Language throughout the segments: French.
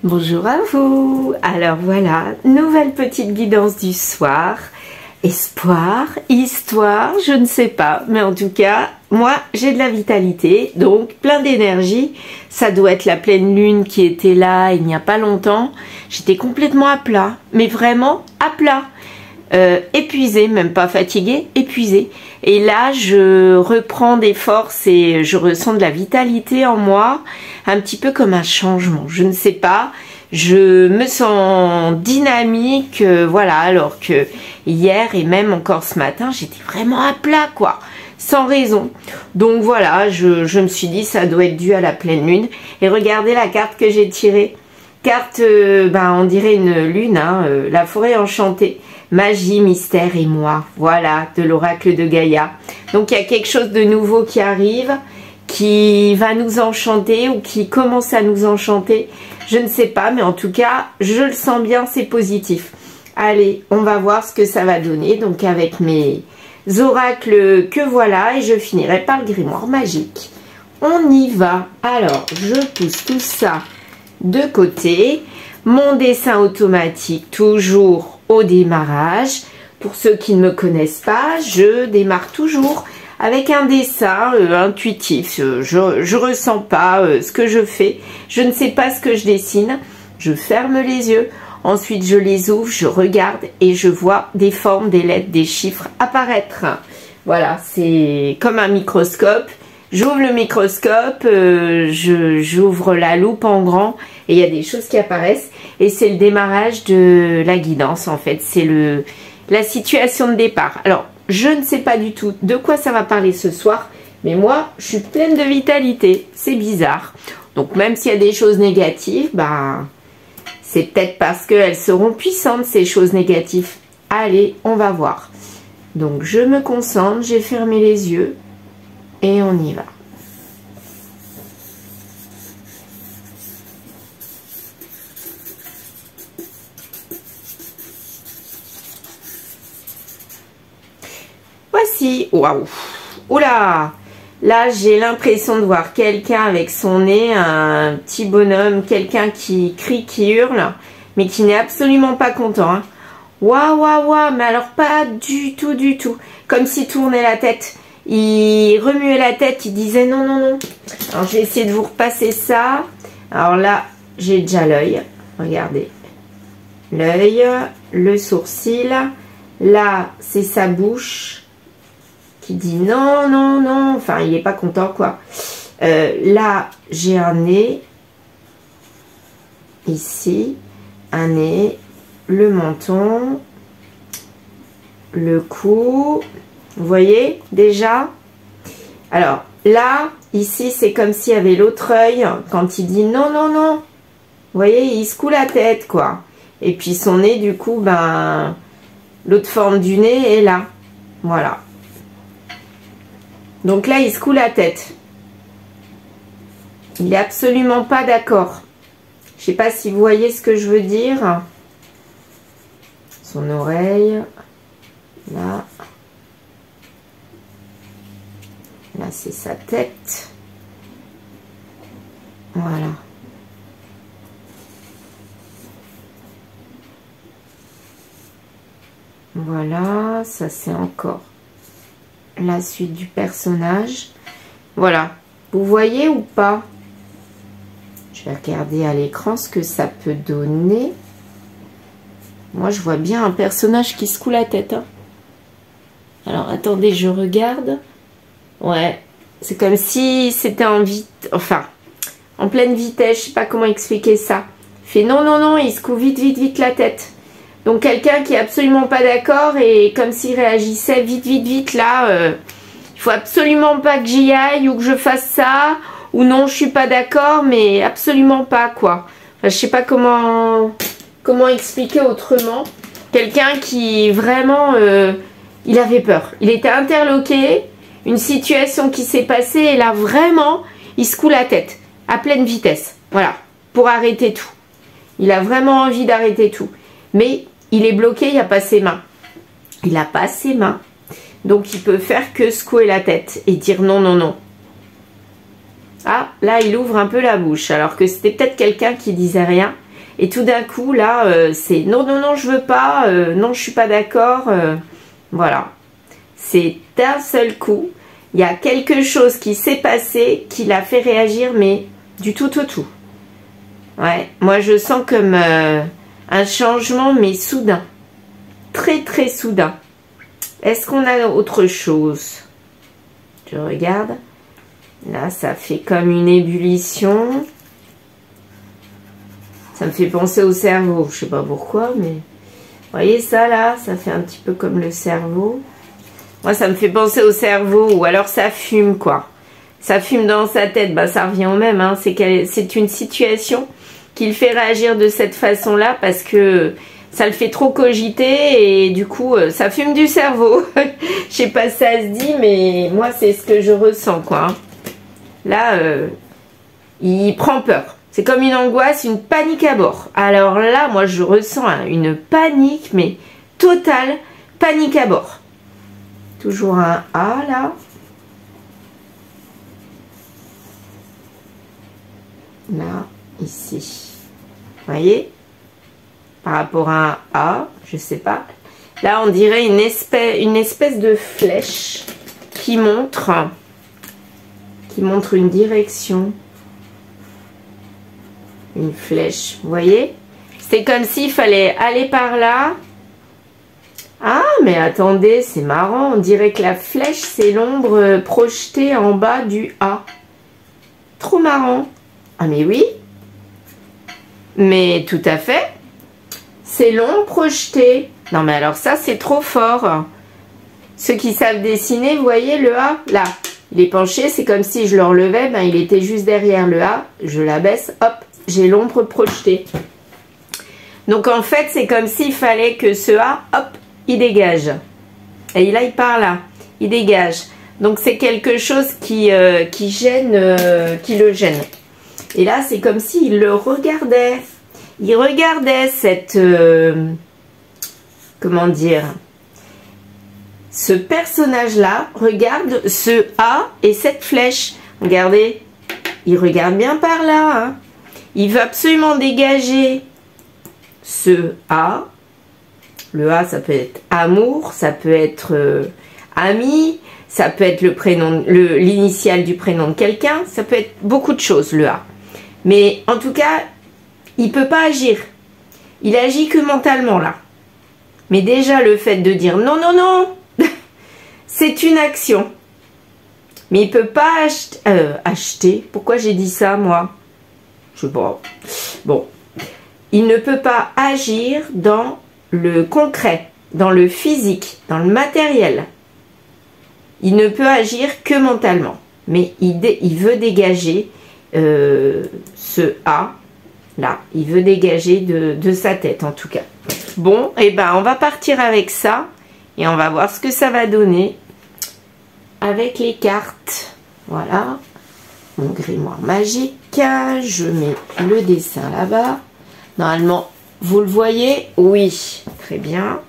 Bonjour à vous. Alors voilà, nouvelle petite guidance du soir. Espoir, histoire, je ne sais pas. Mais en tout cas, moi j'ai de la vitalité, donc plein d'énergie. Ça doit être la pleine lune qui était là il n'y a pas longtemps. J'étais complètement à plat, mais vraiment à plat. Épuisée, même pas fatiguée, épuisée. Et là, je reprends des forces et je ressens de la vitalité en moi, un petit peu comme un changement. Je ne sais pas, je me sens dynamique, voilà, alors que hier et même encore ce matin, j'étais vraiment à plat, quoi, sans raison. Donc voilà, je me suis dit, ça doit être dû à la pleine lune. Et regardez la carte que j'ai tirée. Carte, on dirait une lune, hein, la forêt enchantée. Magie, mystère et moi, voilà, de l'oracle de Gaïa. Donc il y a quelque chose de nouveau qui arrive, qui va nous enchanter ou qui commence à nous enchanter. Je ne sais pas, mais en tout cas, je le sens bien, c'est positif. Allez, on va voir ce que ça va donner. Donc avec mes oracles que voilà, et je finirai par le grimoire magique. On y va. Alors, je pousse tout ça de côté. Mon dessin automatique, toujours au démarrage. Pour ceux qui ne me connaissent pas, je démarre toujours avec un dessin intuitif. Je ressens pas ce que je fais. Je ne sais pas ce que je dessine. Je ferme les yeux. Ensuite, je les ouvre, je regarde et je vois des formes, des lettres, des chiffres apparaître. Voilà, c'est comme un microscope. J'ouvre le microscope, j'ouvre la loupe en grand et il y a des choses qui apparaissent. Et c'est le démarrage de la guidance en fait. C'est la situation de départ. Alors, je ne sais pas du tout de quoi ça va parler ce soir. Mais moi, je suis pleine de vitalité. C'est bizarre. Donc, même s'il y a des choses négatives, c'est peut-être parce qu'elles seront puissantes ces choses négatives. Allez, on va voir. Donc, je me concentre, j'ai fermé les yeux. Et on y va. Voici. Waouh. Oula. Là, j'ai l'impression de voir quelqu'un avec son nez, un petit bonhomme, quelqu'un qui crie, qui hurle, mais qui n'est absolument pas content. Hein. Waouh, waouh, waouh. Mais alors, pas du tout, du tout. Comme s'il tournait la tête. Il remuait la tête, il disait non, non, non. Alors, je vais essayer de vous repasser ça. Alors là, j'ai déjà l'œil. Regardez. L'œil, le sourcil. Là, c'est sa bouche qui dit non, non, non. Enfin, il n'est pas content, quoi. Là, j'ai un nez. Ici, un nez. Le menton. Le cou. Vous voyez déjà? Alors là, ici, c'est comme s'il y avait l'autre œil quand il dit non, non, non. Vous voyez, il secoue la tête, quoi. Et puis son nez, du coup, l'autre forme du nez est là. Voilà. Donc là, il secoue la tête. Il n'est absolument pas d'accord. Je ne sais pas si vous voyez ce que je veux dire. Son oreille. Là. Là, c'est sa tête. Voilà. Voilà, ça c'est encore la suite du personnage. Voilà. Vous voyez ou pas? Je vais regarder à l'écran ce que ça peut donner. Moi, je vois bien un personnage qui secoue la tête. Hein. Alors, attendez, je regarde. Ouais, c'est comme si c'était en pleine vitesse, je sais pas comment expliquer ça. Il fait non, non, non, il secoue vite, vite, vite la tête. Donc quelqu'un qui est absolument pas d'accord et comme s'il réagissait vite, vite, vite, là, il faut absolument pas que j'y aille ou que je fasse ça, ou non, je suis pas d'accord, mais absolument pas, quoi. Enfin, je sais pas comment expliquer autrement. Quelqu'un qui vraiment, il avait peur. Il était interloqué. Une situation qui s'est passée et là vraiment il secoue la tête à pleine vitesse, voilà, pour arrêter tout. Il a vraiment envie d'arrêter tout, mais il est bloqué, il n'a pas ses mains. Il n'a pas ses mains, donc il peut faire que secouer la tête et dire non, non, non. Ah, là, il ouvre un peu la bouche, alors que c'était peut-être quelqu'un qui disait rien. Et tout d'un coup, là, c'est non, non, non, je veux pas, non, je suis pas d'accord. Voilà. C'est d'un seul coup. Il y a quelque chose qui s'est passé qui l'a fait réagir, mais du tout au tout. Ouais, moi, je sens comme un changement, mais soudain. Très, très soudain. Est-ce qu'on a autre chose? Je regarde. Là, ça fait comme une ébullition. Ça me fait penser au cerveau. Je sais pas pourquoi, mais... Vous voyez ça, là? Ça fait un petit peu comme le cerveau. Moi, ça me fait penser au cerveau. Ou alors, ça fume, quoi. Ça fume dans sa tête. Bah, ça revient au même, hein. C'est une situation qui le fait réagir de cette façon-là parce que... ça le fait trop cogiter et du coup, ça fume du cerveau. Je sais pas si ça se dit, mais moi, c'est ce que je ressens, quoi. Là, il prend peur. C'est comme une angoisse, une panique à bord. Alors là, moi, je ressens une panique, mais totale panique à bord. Toujours un A, là. Là, ici. Vous voyez ? Par rapport à un A, je sais pas. Là, on dirait une espèce de flèche qui montre une direction. Une flèche, vous voyez? C'est comme s'il fallait aller par là. Ah, mais attendez, c'est marrant. On dirait que la flèche, c'est l'ombre projetée en bas du A. Trop marrant. Ah, mais oui. Mais tout à fait. C'est l'ombre projetée. Non, mais alors ça, c'est trop fort. Ceux qui savent dessiner, vous voyez le A, là. Il est penché, c'est comme si je le relevais, ben, il était juste derrière le A. Je l'abaisse, hop, j'ai l'ombre projetée. Donc, en fait, c'est comme s'il fallait que ce A, hop, il dégage. Et là, il part là. Il dégage. Donc, c'est quelque chose qui gêne, qui le gêne. Et là, c'est comme s'il le regardait. Il regardait cette... comment dire? Ce personnage-là regarde ce A et cette flèche. Regardez, il regarde bien par là. Hein. Il veut absolument dégager ce A. Le A, ça peut être amour, ça peut être ami, ça peut être le prénom, l'initiale du prénom de quelqu'un. Ça peut être beaucoup de choses, le A. Mais en tout cas, il ne peut pas agir. Il agit que mentalement, là. Mais déjà, le fait de dire non, non, non, c'est une action. Mais il ne peut pas acheter. Pourquoi j'ai dit ça, moi? Je sais pas. Bon. Il ne peut pas agir dans le concret, dans le physique, dans le matériel. Il ne peut agir que mentalement. Mais il veut dégager ce A. Là, il veut dégager de sa tête, en tout cas. Bon, et ben, on va partir avec ça. Et on va voir ce que ça va donner avec les cartes. Voilà. Mon grimoire magique. Je mets le dessin là-bas. Normalement, vous le voyez? Oui. Très bien.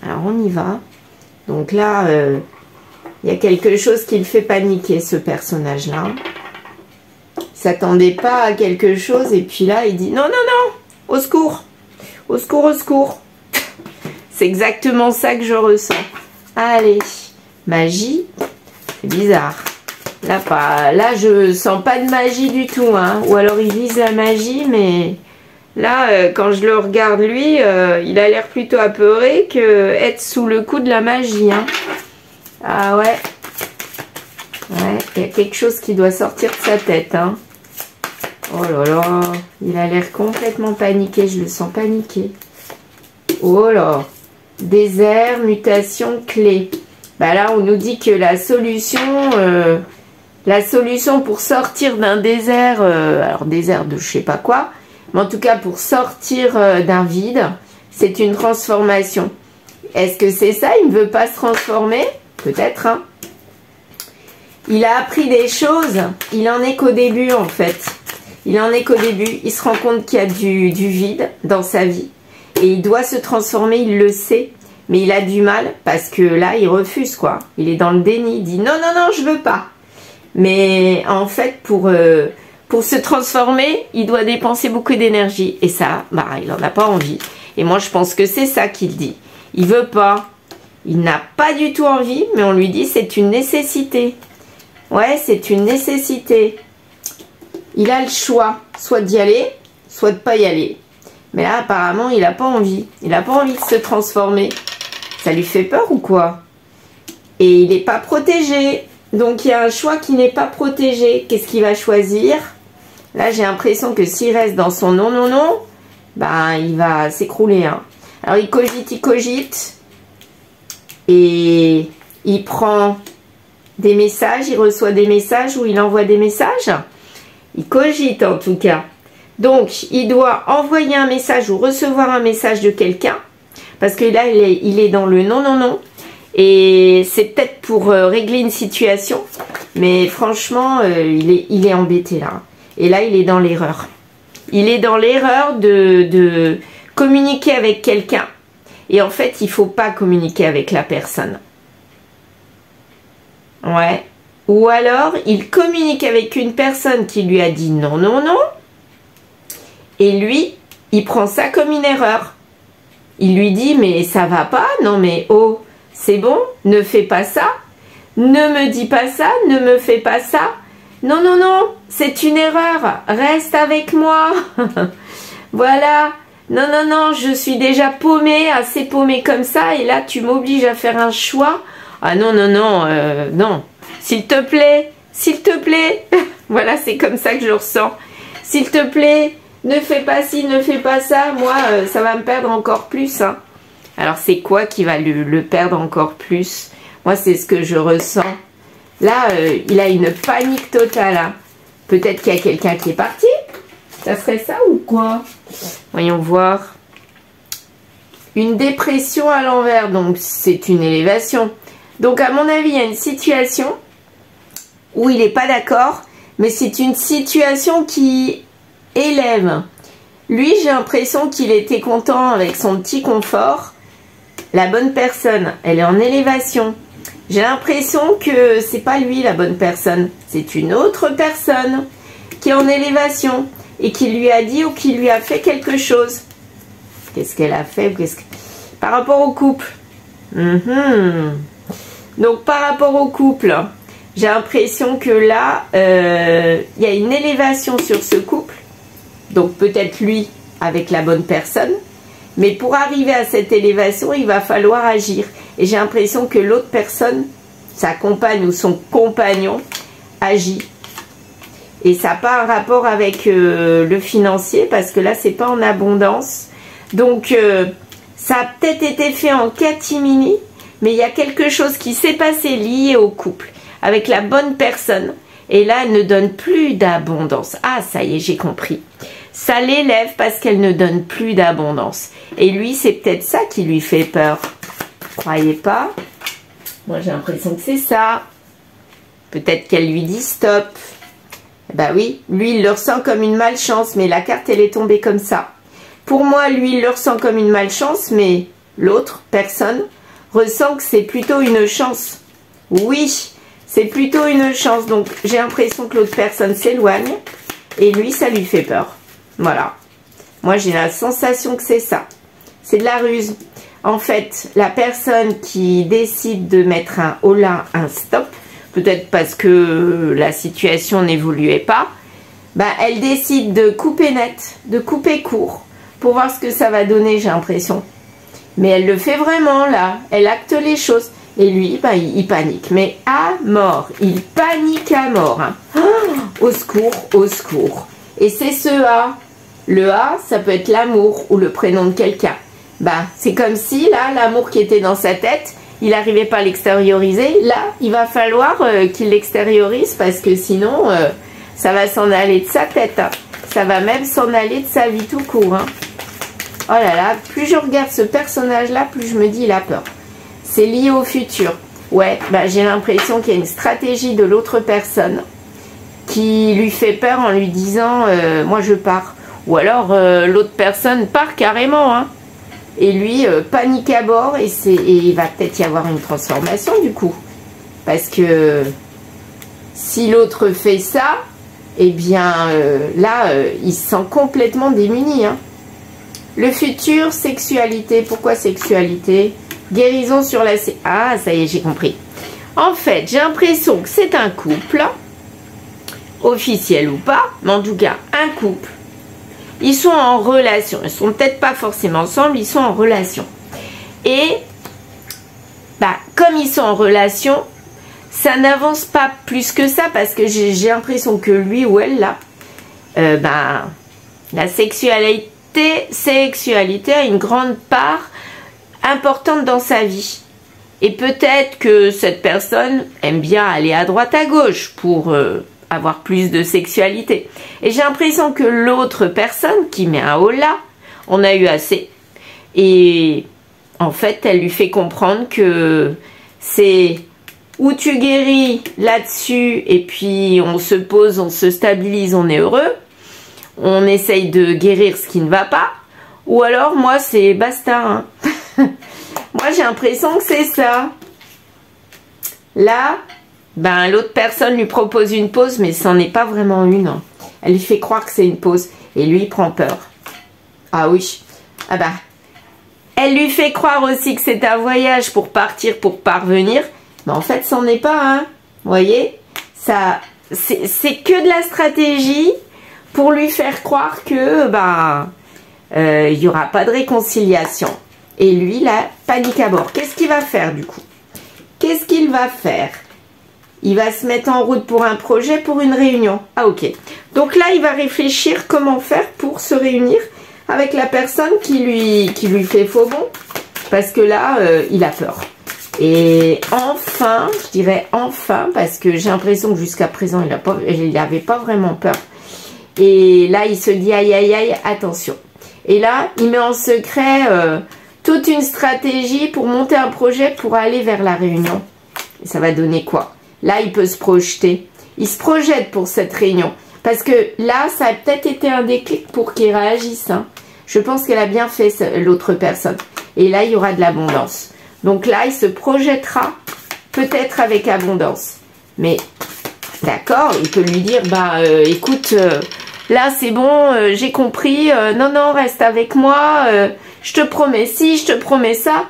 Alors, on y va. Donc là, il y a quelque chose qui le fait paniquer, ce personnage-là. S'attendait pas à quelque chose et puis là il dit non non non, au secours, au secours, au secours. C'est exactement ça que je ressens. Allez, magie, c'est bizarre. Là pas, là je sens pas de magie du tout, hein. Ou alors il vise la magie, mais là quand je le regarde lui, il a l'air plutôt apeuré que être sous le coup de la magie, hein. Ah ouais, ouais, il y a quelque chose qui doit sortir de sa tête, hein. Oh là là, il a l'air complètement paniqué, je le sens paniqué. Oh là, désert, mutation, clé. Bah là, on nous dit que la solution pour sortir d'un désert, alors désert de je sais pas quoi, mais en tout cas pour sortir d'un vide, c'est une transformation. Est-ce que c'est ça? Il ne veut pas se transformer? Peut-être, hein. Il a appris des choses, il en est qu'au début en fait. Il en est qu'au début, il se rend compte qu'il y a du vide dans sa vie. Et il doit se transformer, il le sait. Mais il a du mal parce que là, il refuse quoi. Il est dans le déni, il dit non, non, non, je veux pas. Mais en fait, pour se transformer, il doit dépenser beaucoup d'énergie. Et ça, bah, il n'en a pas envie. Et moi, je pense que c'est ça qu'il dit. Il veut pas. Il n'a pas du tout envie, mais on lui dit c'est une nécessité. Ouais, c'est une nécessité. Il a le choix, soit d'y aller, soit de pas y aller. Mais là, apparemment, il n'a pas envie. Il n'a pas envie de se transformer. Ça lui fait peur ou quoi? Et il n'est pas protégé. Donc, il y a un choix qui n'est pas protégé. Qu'est-ce qu'il va choisir? Là, j'ai l'impression que s'il reste dans son non, non, non, ben, il va s'écrouler. Hein. Alors, il cogite. Et il prend des messages, il reçoit des messages ou il envoie des messages. Il cogite en tout cas. Donc, il doit envoyer un message ou recevoir un message de quelqu'un. Parce que là, il est dans le non, non, non. Et c'est peut-être pour régler une situation. Mais franchement, il est embêté là. Et là, il est dans l'erreur. Il est dans l'erreur de communiquer avec quelqu'un. Et en fait, il ne faut pas communiquer avec la personne. Ouais. Ou alors, il communique avec une personne qui lui a dit non, non, non. Et lui, il prend ça comme une erreur. Il lui dit, mais ça va pas. Non, mais oh, c'est bon, ne fais pas ça. Ne me dis pas ça, ne me fais pas ça. Non, non, non, c'est une erreur. Reste avec moi. Voilà. Non, non, non, je suis déjà paumée, assez paumée comme ça. Et là, tu m'obliges à faire un choix. Ah non, non, non, non. S'il te plaît, s'il te plaît. Voilà, c'est comme ça que je le ressens. S'il te plaît, ne fais pas ci, ne fais pas ça. Moi, ça va me perdre encore plus. Hein. Alors, c'est quoi qui va le perdre encore plus? Moi, c'est ce que je ressens. Là, il a une panique totale. Hein. Peut-être qu'il y a quelqu'un qui est parti. Ça serait ça ou quoi? Voyons voir. Une dépression à l'envers, donc c'est une élévation. Donc à mon avis, il y a une situation où il n'est pas d'accord, mais c'est une situation qui élève. Lui, j'ai l'impression qu'il était content avec son petit confort. La bonne personne, elle est en élévation. J'ai l'impression que c'est pas lui la bonne personne, c'est une autre personne qui est en élévation. Et qui lui a dit ou qui lui a fait quelque chose. Qu'est-ce qu'elle a fait? Par rapport au couple. Donc, par rapport au couple, j'ai l'impression que là, il y a une élévation sur ce couple. Donc, peut-être lui avec la bonne personne. Mais pour arriver à cette élévation, il va falloir agir. Et j'ai l'impression que l'autre personne, sa compagne ou son compagnon, agit. Et ça n'a pas un rapport avec le financier, parce que là, c'est pas en abondance. Donc, ça a peut-être été fait en catimini, mais il y a quelque chose qui s'est passé lié au couple, avec la bonne personne. Et là, elle ne donne plus d'abondance. Ah, ça y est, j'ai compris. Ça l'élève parce qu'elle ne donne plus d'abondance. Et lui, c'est peut-être ça qui lui fait peur. Croyez pas? Moi, j'ai l'impression que c'est ça. Peut-être qu'elle lui dit stop. Bah oui, lui, il le ressent comme une malchance, mais la carte, elle est tombée comme ça. Pour moi, lui, il le ressent comme une malchance, mais l'autre personne ressent que c'est plutôt une chance. Oui, c'est plutôt une chance. Donc, j'ai l'impression que l'autre personne s'éloigne et lui, ça lui fait peur. Voilà. Moi, j'ai la sensation que c'est ça. C'est de la ruse. En fait, la personne qui décide de mettre un holà, un stop, peut-être parce que la situation n'évoluait pas, bah, elle décide de couper net, de couper court, pour voir ce que ça va donner, j'ai l'impression. Mais elle le fait vraiment, là. Elle acte les choses. Et lui, bah, il panique. Mais à mort. Il panique à mort. Hein. Oh, au secours, au secours. Et c'est ce A. Le A, ça peut être l'amour ou le prénom de quelqu'un. Bah, c'est comme si, là, l'amour qui était dans sa tête, il n'arrivait pas à l'extérioriser. Là, il va falloir qu'il l'extériorise parce que sinon, ça va s'en aller de sa tête. Hein. Ça va même s'en aller de sa vie tout court. Hein. Oh là là, plus je regarde ce personnage-là, plus je me dis il a peur. C'est lié au futur. Ouais, bah, j'ai l'impression qu'il y a une stratégie de l'autre personne qui lui fait peur en lui disant moi je pars. Ou alors l'autre personne part carrément. Hein. Et lui, panique à bord et il va peut-être y avoir une transformation du coup. Parce que Si l'autre fait ça, eh bien là, il se sent complètement démuni. Hein. Le futur, sexualité. Pourquoi sexualité? Guérison sur la... Ah, ça y est, j'ai compris. En fait, j'ai l'impression que c'est un couple, officiel ou pas, mais en tout cas, un couple. Ils sont en relation. Ils sont peut-être pas forcément ensemble, ils sont en relation. Et, bah, comme ils sont en relation, ça n'avance pas plus que ça parce que j'ai l'impression que lui ou elle, là, bah, la sexualité a une grande part importante dans sa vie. Et peut-être que cette personne aime bien aller à droite à gauche pour avoir plus de sexualité. Et j'ai l'impression que l'autre personne qui met un holà, on a eu assez. Et en fait, elle lui fait comprendre que c'est où tu guéris là-dessus et puis on se pose, on se stabilise, on est heureux. On essaye de guérir ce qui ne va pas. Ou alors, moi, c'est basta. Hein. Moi, j'ai l'impression que c'est ça. Là, ben, l'autre personne lui propose une pause, mais ce n'en est pas vraiment une. Hein. Elle lui fait croire que c'est une pause. Et lui, il prend peur. Ah oui. Ah bah. Elle lui fait croire aussi que c'est un voyage pour partir, pour parvenir. Mais en fait, c'en est pas un. Vous voyez? Ça, c'est que de la stratégie pour lui faire croire que, ben, il n'y aura pas de réconciliation. Et lui, là, panique à bord. Qu'est-ce qu'il va faire, du coup? Qu'est-ce qu'il va faire? Il va se mettre en route pour un projet, pour une réunion. Ah, ok. Donc là, il va réfléchir comment faire pour se réunir avec la personne qui lui fait faux bon. Parce que là, il a peur. Et enfin, je dirais enfin, parce que j'ai l'impression que jusqu'à présent, il n'avait pas vraiment peur. Et là, il se dit, aïe, aïe, aïe, attention. Et là, il met en secret toute une stratégie pour monter un projet pour aller vers la réunion. Et ça va donner quoi? Là, il peut se projeter. Il se projette pour cette réunion. Parce que là, ça a peut-être été un déclic pour qu'il réagisse. Hein. Je pense qu'elle a bien fait, l'autre personne. Et là, il y aura de l'abondance. Donc là, il se projettera peut-être avec abondance. Mais d'accord, il peut lui dire, bah écoute, là c'est bon, j'ai compris, non, non, reste avec moi, je te promets ci, je te promets ça.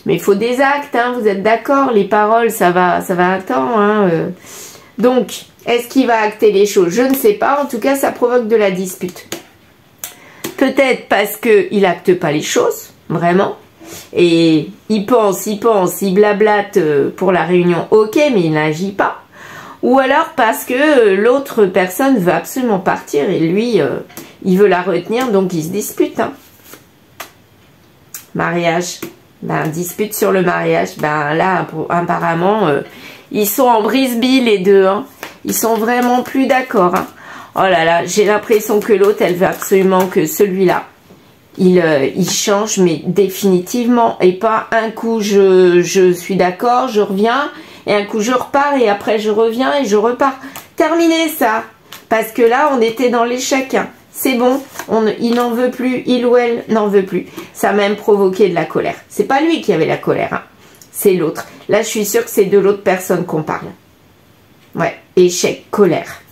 Mais il faut des actes, hein, vous êtes d'accord, les paroles, ça va un temps. Hein, Donc, est-ce qu'il va acter les choses? Je ne sais pas, en tout cas, ça provoque de la dispute. Peut-être parce qu'il acte pas les choses, vraiment. Et il pense, il blablate pour la réunion, ok, mais il n'agit pas. Ou alors parce que l'autre personne veut absolument partir et lui, il veut la retenir, donc il se dispute. Hein. Mariage, ben, dispute sur le mariage. Ben là, apparemment, ils sont en brise-bille les deux. Hein. Ils sont vraiment plus d'accord. Hein. Oh là là, j'ai l'impression que l'autre, elle veut absolument que celui-là, il change, mais définitivement. Et pas un coup, je suis d'accord, je reviens. Et un coup, je repars et après, je reviens et je repars. Terminé ça. Parce que là, on était dans l'échec. Hein. C'est bon, il n'en veut plus, il ou elle n'en veut plus. Ça a même provoqué de la colère. C'est pas lui qui avait la colère, hein. C'est l'autre. Là, je suis sûre que c'est de l'autre personne qu'on parle. Ouais, échec, colère.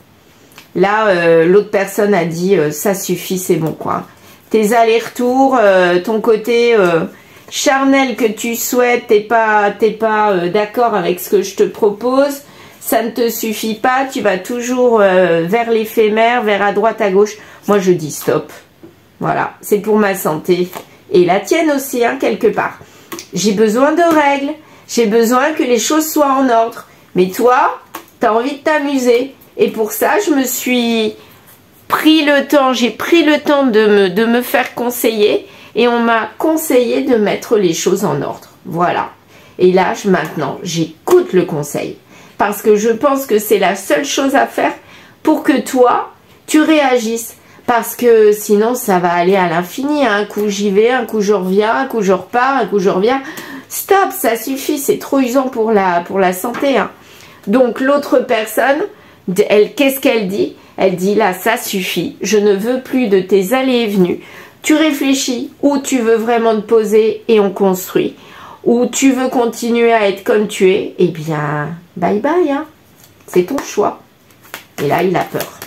Là, l'autre personne a dit, ça suffit, c'est bon, quoi. Tes allers-retours, ton côté charnel que tu souhaites, t'es pas d'accord avec ce que je te propose. Ça ne te suffit pas, tu vas toujours vers l'éphémère, vers à droite, à gauche. Moi, je dis stop. Voilà, c'est pour ma santé. Et la tienne aussi, hein, quelque part. J'ai besoin de règles. J'ai besoin que les choses soient en ordre. Mais toi, tu as envie de t'amuser. Et pour ça, je me suis pris le temps, j'ai pris le temps de me faire conseiller. Et on m'a conseillé de mettre les choses en ordre. Voilà. Et là, maintenant, j'écoute le conseil. Parce que je pense que c'est la seule chose à faire pour que toi, tu réagisses. Parce que sinon, ça va aller à l'infini. Un coup, j'y vais, un coup, je reviens, un coup, je repars, un coup, je reviens. Stop, ça suffit. C'est trop usant pour la santé. Hein. Donc, l'autre personne, qu'est-ce qu'elle dit? Elle dit, là, ça suffit. Je ne veux plus de tes allées et venues. Tu réfléchis où tu veux vraiment te poser et on construit. Ou tu veux continuer à être comme tu es, eh bien, bye bye. Hein. C'est ton choix. Et là, il a peur.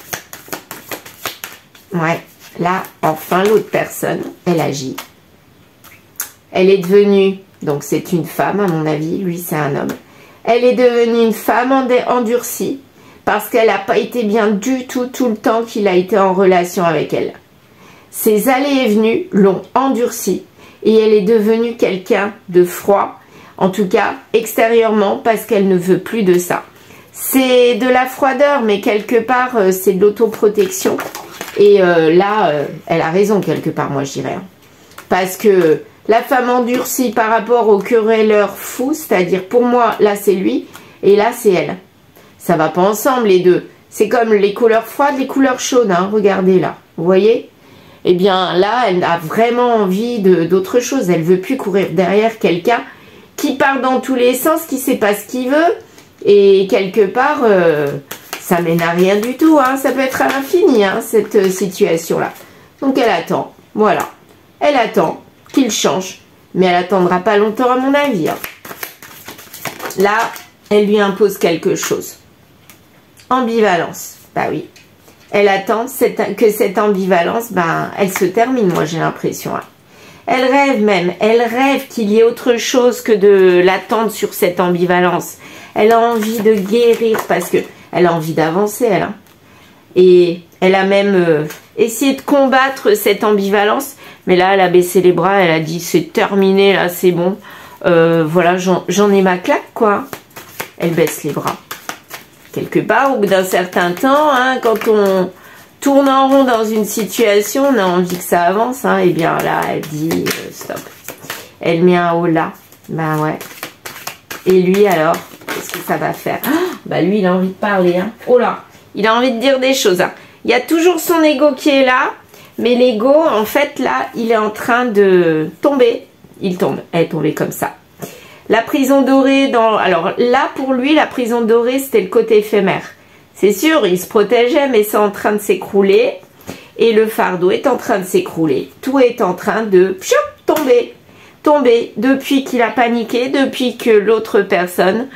Ouais, là, enfin, l'autre personne, elle agit. Elle est devenue, donc c'est une femme à mon avis, lui c'est un homme. Elle est devenue une femme endurcie parce qu'elle n'a pas été bien du tout le temps qu'il a été en relation avec elle. Ses allées et venues l'ont endurcie et elle est devenue quelqu'un de froid, en tout cas extérieurement, parce qu'elle ne veut plus de ça. C'est de la froideur, mais quelque part c'est de l'autoprotection. Et là, elle a raison quelque part, moi je dirais. Parce que la femme endurcie par rapport au querelleur fou, c'est-à-dire pour moi, là c'est lui, et là c'est elle. Ça va pas ensemble les deux. C'est comme les couleurs froides, les couleurs chaudes, hein, regardez là, vous voyez? Eh bien là, elle a vraiment envie d'autre chose. Elle veut plus courir derrière quelqu'un qui part dans tous les sens, qui sait pas ce qu'il veut, et quelque part, ça mène à rien du tout, hein. Ça peut être à l'infini, hein, cette situation-là. Donc elle attend, voilà. Elle attend qu'il change, mais elle attendra pas longtemps à mon avis, hein. Là, elle lui impose quelque chose. Ambivalence, bah oui. Elle attend que cette ambivalence, ben, elle se termine, moi j'ai l'impression, hein. Elle rêve même, elle rêve qu'il y ait autre chose que de l'attendre sur cette ambivalence. Elle a envie de guérir parce que elle a envie d'avancer, elle, hein. Et elle a même essayé de combattre cette ambivalence. Mais là, elle a baissé les bras, elle a dit c'est terminé, là, c'est bon. Voilà, j'en ai ma claque, quoi. Elle baisse les bras. Quelque part, au bout d'un certain temps, hein, quand on tourne en rond dans une situation, on a envie que ça avance, hein. Et bien là, elle dit stop. Elle met un haut là. Ben ouais. Et lui, alors, qu'est-ce que ça va faire? Bah lui, il a envie de parler, hein. Oh là, il a envie de dire des choses, hein. Il y a toujours son ego qui est là. Mais l'ego, en fait, là, il est en train de tomber. Il tombe. Elle est tombée comme ça. La prison dorée, alors là, pour lui, la prison dorée, c'était le côté éphémère. C'est sûr, il se protégeait, mais c'est en train de s'écrouler. Et le fardeau est en train de s'écrouler. Tout est en train de tomber. Tomber. Depuis qu'il a paniqué, depuis que l'autre personne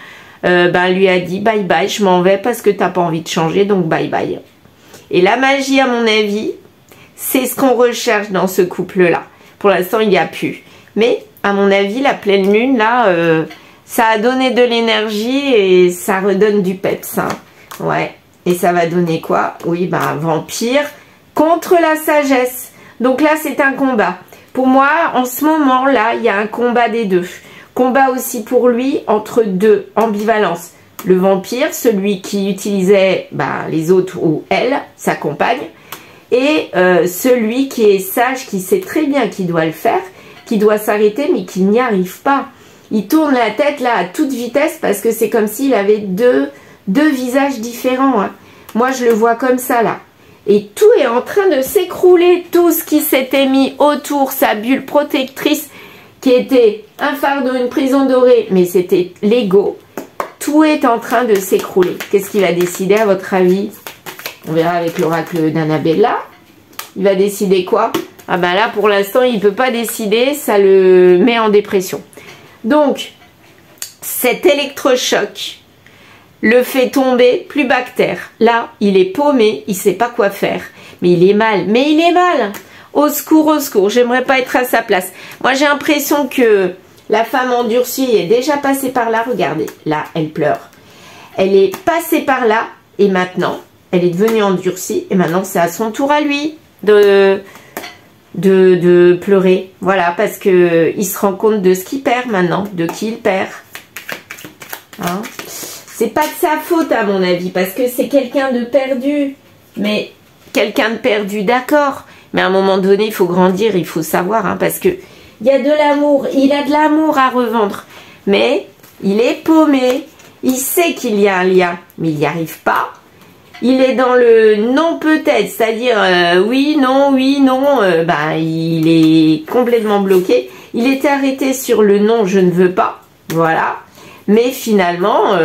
lui a dit bye bye, je m'en vais parce que t'as pas envie de changer, donc bye bye. Et la magie, à mon avis, c'est ce qu'on recherche dans ce couple-là. Pour l'instant, il n'y a plus. Mais, à mon avis, la pleine lune, là, ça a donné de l'énergie et ça redonne du peps, hein. Ouais. Et ça va donner quoi? Oui, bah, vampire contre la sagesse. Donc là, c'est un combat. Pour moi, en ce moment-là, il y a un combat des deux. Combat aussi pour lui entre deux ambivalences. Le vampire, celui qui utilisait les autres ou elle, sa compagne. Et celui qui est sage, qui sait très bien qu'il doit le faire, qui doit s'arrêter, mais qui n'y arrive pas. Il tourne la tête là à toute vitesse parce que c'est comme s'il avait deux visages différents, hein. Moi, je le vois comme ça là. Et tout est en train de s'écrouler. Tout ce qui s'était mis autour, sa bulle protectrice, qui était un fardeau, une prison dorée, mais c'était l'ego. Tout est en train de s'écrouler. Qu'est-ce qu'il va décider à votre avis? On verra avec l'oracle d'Annabella. Il va décider quoi? Ah ben là, pour l'instant, il ne peut pas décider. Ça le met en dépression. Donc, cet électrochoc le fait tomber plus bas que terre. Là, il est paumé. Il ne sait pas quoi faire. Mais il est mal. Mais il est mal. Au secours, au secours. J'aimerais pas être à sa place. Moi, j'ai l'impression que la femme endurcie est déjà passée par là. Regardez. Là, elle pleure. Elle est passée par là. Et maintenant... elle est devenue endurcie et maintenant c'est à son tour à lui de pleurer. Voilà, parce que il se rend compte de ce qu'il perd maintenant, de qui il perd. Hein? C'est pas de sa faute à mon avis, parce que c'est quelqu'un de perdu. Mais quelqu'un de perdu, d'accord. Mais à un moment donné, il faut grandir, il faut savoir, hein, parce que il y a de l'amour, il a de l'amour à revendre. Mais il est paumé, il sait qu'il y a un lien, mais il n'y arrive pas. Il est dans le non peut-être, c'est-à-dire oui, non, il est complètement bloqué. Il était arrêté sur le non, je ne veux pas, voilà. Mais finalement,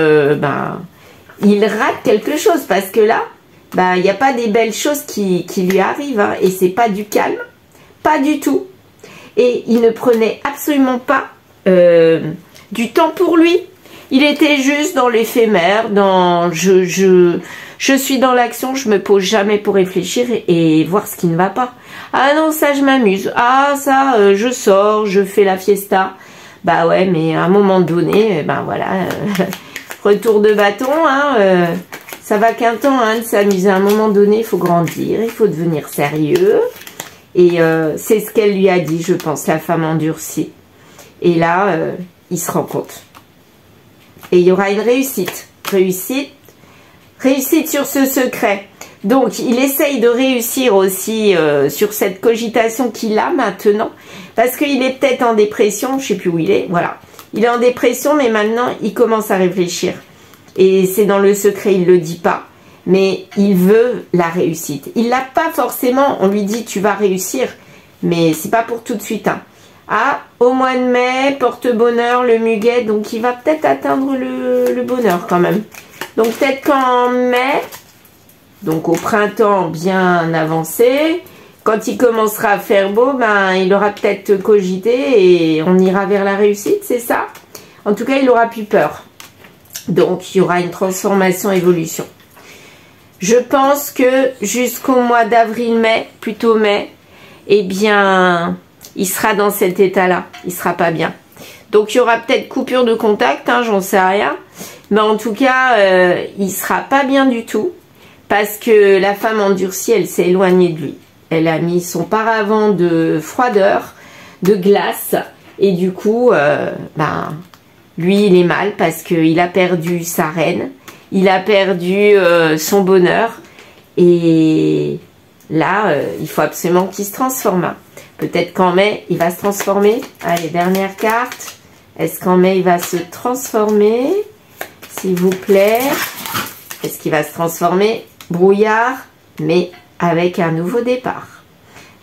il rate quelque chose parce que là, il n'y a pas des belles choses qui lui arrivent, hein, et c'est pas du calme, pas du tout. Et il ne prenait absolument pas du temps pour lui. Il était juste dans l'éphémère, dans je Je suis dans l'action, je me pose jamais pour réfléchir et voir ce qui ne va pas. Ah non, ça je m'amuse. Ah ça, je sors, je fais la fiesta. Bah ouais, mais à un moment donné, ben voilà, retour de bâton, hein, ça va qu'un temps hein, de s'amuser. À un moment donné, il faut grandir, il faut devenir sérieux. Et c'est ce qu'elle lui a dit, je pense, la femme endurcie. Et là, il se rend compte. Et il y aura une réussite. Réussite sur ce secret. Donc, il essaye de réussir aussi sur cette cogitation qu'il a maintenant. Parce qu'il est peut-être en dépression, je ne sais plus où il est, voilà. Il est en dépression, mais maintenant, il commence à réfléchir. Et c'est dans le secret, il ne le dit pas. Mais il veut la réussite. Il l'a pas forcément, on lui dit tu vas réussir. Mais c'est pas pour tout de suite. Hein. Ah, au mois de mai, porte-bonheur, le muguet. Donc, il va peut-être atteindre le bonheur quand même. Donc, peut-être qu'en mai, donc au printemps bien avancé, quand il commencera à faire beau, ben, il aura peut-être cogité et on ira vers la réussite, c'est ça? En tout cas, il aura plus peur. Donc, il y aura une transformation, évolution. Je pense que jusqu'au mois d'avril-mai, plutôt mai, eh bien, il sera dans cet état-là. Il sera pas bien. Donc, il y aura peut-être coupure de contact, hein, j'en sais rien. Mais en tout cas, il sera pas bien du tout. Parce que la femme endurcie, elle s'est éloignée de lui. Elle a mis son paravent de froideur, de glace. Et du coup, ben, lui, il est mal parce qu'il a perdu sa reine. Il a perdu son bonheur. Et là, il faut absolument qu'il se transforme. Peut-être qu'en mai, il va se transformer. Allez, dernière carte. Est-ce qu'en mai, il va se transformer? S'il vous plaît. Est-ce qu'il va se transformer? Brouillard, mais avec un nouveau départ.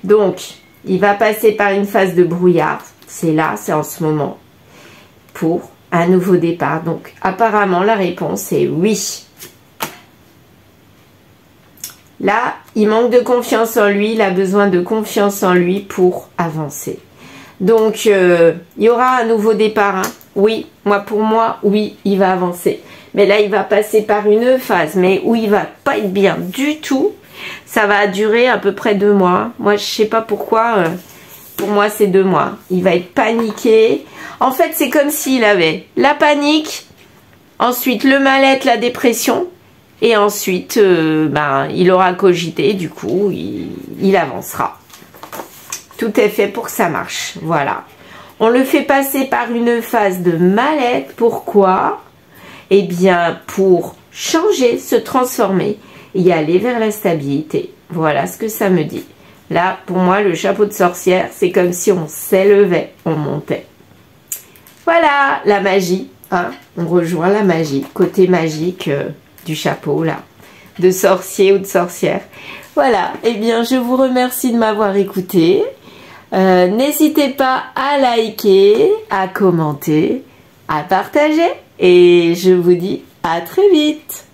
Donc, il va passer par une phase de brouillard. C'est là, c'est en ce moment. Pour un nouveau départ. Donc, apparemment, la réponse est oui. Là, il manque de confiance en lui. Il a besoin de confiance en lui pour avancer. Donc, il y aura un nouveau départ. Hein. Oui, pour moi, oui, il va avancer. Mais là, il va passer par une phase, mais où il va pas être bien du tout. Ça va durer à peu près 2 mois. Moi, je sais pas pourquoi. Pour moi, c'est 2 mois. Il va être paniqué. En fait, c'est comme s'il avait la panique, ensuite le mal-être, la dépression, et ensuite, ben, il aura cogité. Du coup, il avancera. Tout est fait pour que ça marche. Voilà. On le fait passer par une phase de mal-être. Pourquoi ? Eh bien, pour changer, se transformer et aller vers la stabilité. Voilà ce que ça me dit. Là, pour moi, le chapeau de sorcière, c'est comme si on s'élevait, on montait. Voilà, la magie. Hein, on rejoint la magie, côté magique du chapeau, là, de sorcier ou de sorcière. Voilà, eh bien, je vous remercie de m'avoir écouté. N'hésitez pas à liker, à commenter, à partager. Et je vous dis à très vite.